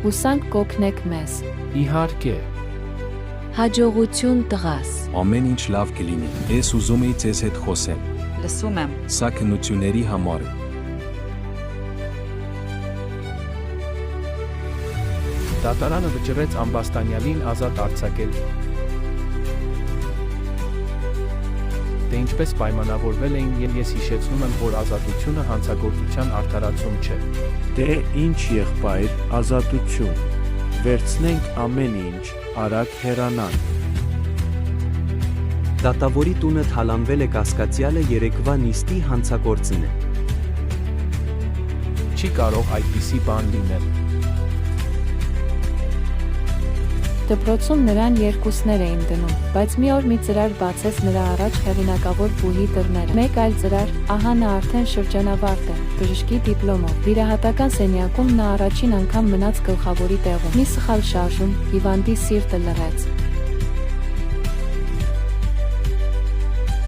Հուսանք կօգնեք մեզ։ Իհարկե։ Հաջողություն տղաս։ Ամեն ինչ լավ կլինի։ Ես ուզում էի ձեզ հետ խոսել։ Լսում եմ։ Սա քննությունների համար է։ Դատարանը վճռեց Ամբաստանյանին ազատ արձակել։ Դե ինչպես պայմանավորվել էին, ես հիշեցնում եմ, որ ազատությունը հանցագործության արդարացում չէ։ Դե ինչ եղբայր, ազատություն։ Վերցնենք ամեն ինչ, արագ հեռանանք։ Դատավորի տունը թալանվել է կասկածյալը երեկվա նիստի հանցագործն է։ Չի կարող այդպիսի բան լինել։ Դպրոցում նրան երկուսներ էին դնում, բայց մի օր մի ծրար բացեց նրա առաջ հեղինակավոր բուհի դռները։ Մեկ այլ ծրար, ահա նա արդեն շրջանավարտ է, բժշկի դիպլոմով։ Վիրահատական սենյակում նա առաջին անգամ մնաց գլխավորի տեղում։ Մի սխալ շարժում, հիվանդի սիրտը լռեց։